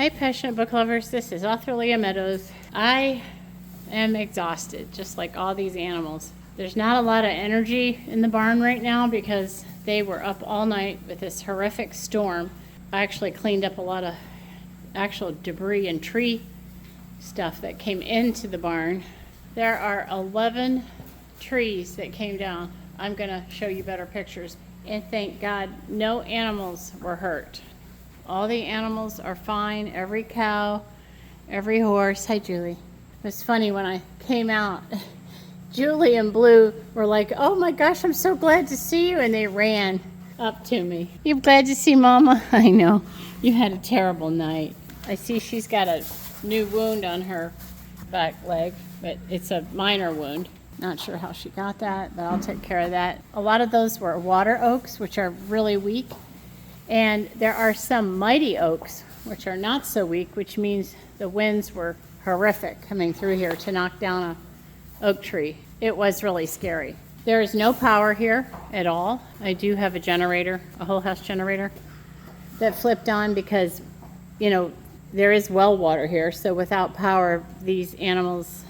Hi passionate book lovers, this is author Leah Meadows. I am exhausted, just like all these animals. There's not a lot of energy in the barn right now because they were up all night with this horrific storm. I actually cleaned up a lot of actual debris and tree stuff that came into the barn. There are 11 trees that came down. I'm gonna show you better pictures. And thank God no animals were hurt. All the animals are fine, every cow, every horse. Hi, Julie. It was funny when I came out, Julie and Blue were like, oh my gosh, I'm so glad to see you. And they ran up to me. You glad to see Mama? I know. You had a terrible night. I see she's got a new wound on her back leg, but it's a minor wound. Not sure how she got that, but I'll take care of that. A lot of those were water oaks, which are really weak. And there are some mighty oaks, which are not so weak, which means the winds were horrific coming through here to knock down an oak tree. It was really scary. There is no power here at all. I do have a generator, a whole house generator, that flipped on because, you know, there is well water here. So without power, these animals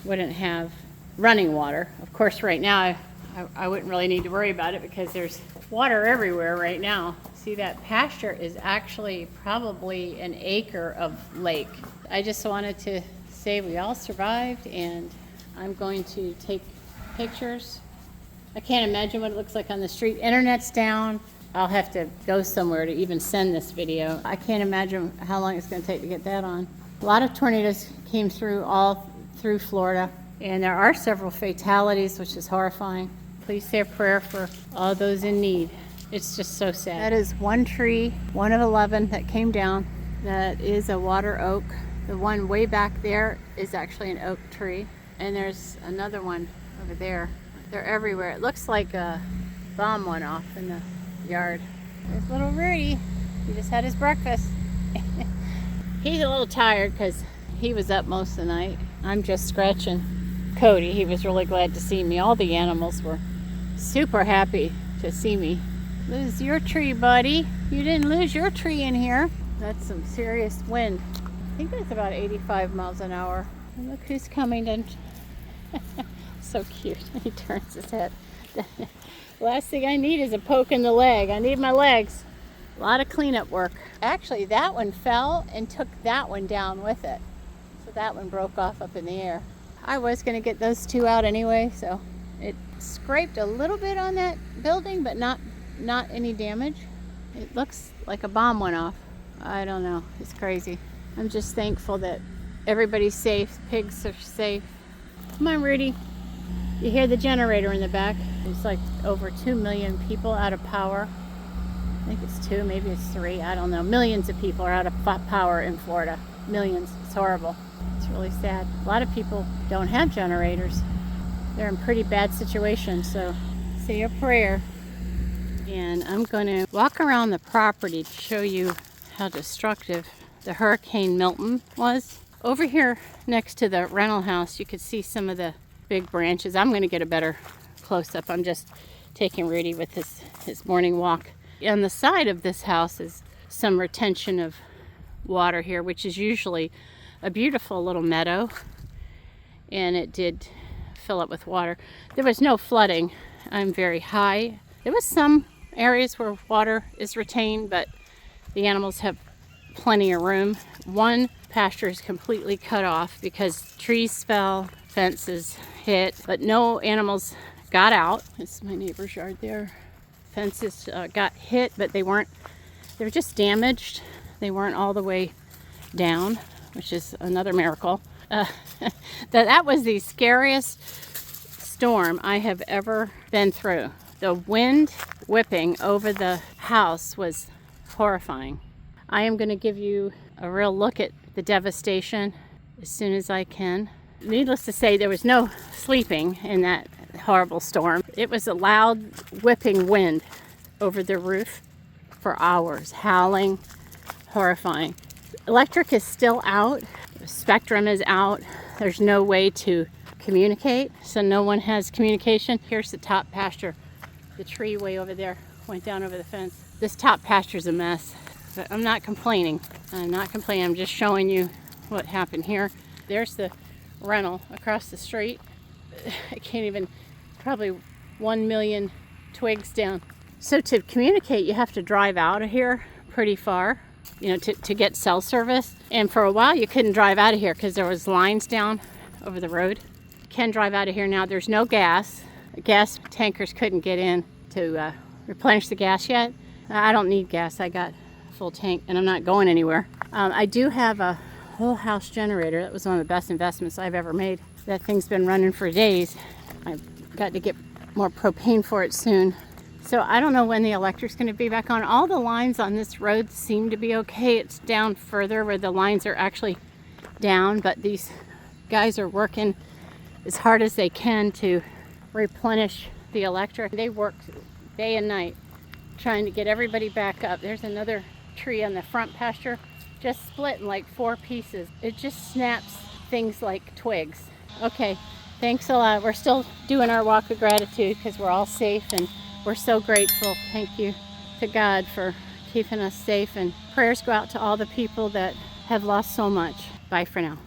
wouldn't have running water. Of course, right now, I wouldn't really need to worry about it because there's water everywhere right now. See, that pasture is actually probably an acre of lake. I just wanted to say we all survived, and I'm going to take pictures. I can't imagine what it looks like on the street. Internet's down. I'll have to go somewhere to even send this video. I can't imagine how long it's going to take to get that on. A lot of tornadoes came through all through Florida, and there are several fatalities, which is horrifying. Please say a prayer for all those in need. It's just so sad. That is one tree, one of 11 that came down. That is a water oak. The one way back there is actually an oak tree. And there's another one over there. They're everywhere. It looks like a bomb went off in the yard. There's little Rudy. He just had his breakfast. He's a little tired because he was up most of the night. I'm just scratching Cody. He was really glad to see me. All the animals were super happy to see me. Lose your tree, buddy. You didn't lose your tree in here. That's some serious wind. I think that's about 85 miles an hour. And look who's coming in. So cute. He turns his head. Last thing I need is a poke in the leg. I need my legs. A lot of cleanup work. Actually, that one fell and took that one down with it. So that one broke off up in the air. I was going to get those two out anyway, so it scraped a little bit on that building, but not any damage. It looks like a bomb went off. I don't know. It's crazy. I'm just thankful that everybody's safe. Pigs are safe. Come on, Rudy. You hear the generator in the back. There's like over 2 million people out of power. I think it's 2, maybe it's 3. I don't know. Millions of people are out of power in Florida. Millions. It's horrible. It's really sad. A lot of people don't have generators. They're in pretty bad situations, so say a prayer. And I'm going to walk around the property to show you how destructive the Hurricane Milton was. Over here next to the rental house, you could see some of the big branches. I'm going to get a better close-up. I'm just taking Rudy with his morning walk. On the side of this house is some retention of water here, which is usually a beautiful little meadow. And it did fill up with water. There was no flooding. I'm very high. There was some areas where water is retained, but the animals have plenty of room. One pasture is completely cut off because trees fell, fences hit, but no animals got out. It's my neighbor's yard there. Fences got hit, but they were just damaged. They weren't all the way down, which is another miracle. That was the scariest storm I have ever been through. The wind whipping over the house was horrifying. I am going to give you a real look at the devastation as soon as I can. Needless to say, there was no sleeping in that horrible storm. It was a loud whipping wind over the roof for hours, howling, horrifying. Electric is still out. Spectrum is out. There's no way to communicate, so no one has communication. Here's the top pasture. The tree way over there went down over the fence. This top pasture's a mess. But I'm not complaining. I'm not complaining. I'm just showing you what happened here. There's the rental across the street. I can't even, probably 1 million twigs down. So to communicate, you have to drive out of here pretty far, you know, to get cell service. And for a while, you couldn't drive out of here because there was lines down over the road. You can drive out of here now. There's no gas. The gas tankers couldn't get in to replenish the gas yet. I don't need gas. I got a full tank and I'm not going anywhere. I do have a whole house generator. That was one of the best investments I've ever made. That thing's been running for days. I've got to get more propane for it soon. So I don't know when the electric's going to be back on. All the lines on this road seem to be okay. It's down further where the lines are actually down, but these guys are working as hard as they can to replenish the electric. They work day and night trying to get everybody back up. There's another tree on the front pasture just split in like 4 pieces. It just snaps things like twigs. Okay, thanks a lot. We're still doing our walk of gratitude because we're all safe and we're so grateful. Thank you to God for keeping us safe, and prayers go out to all the people that have lost so much. Bye for now.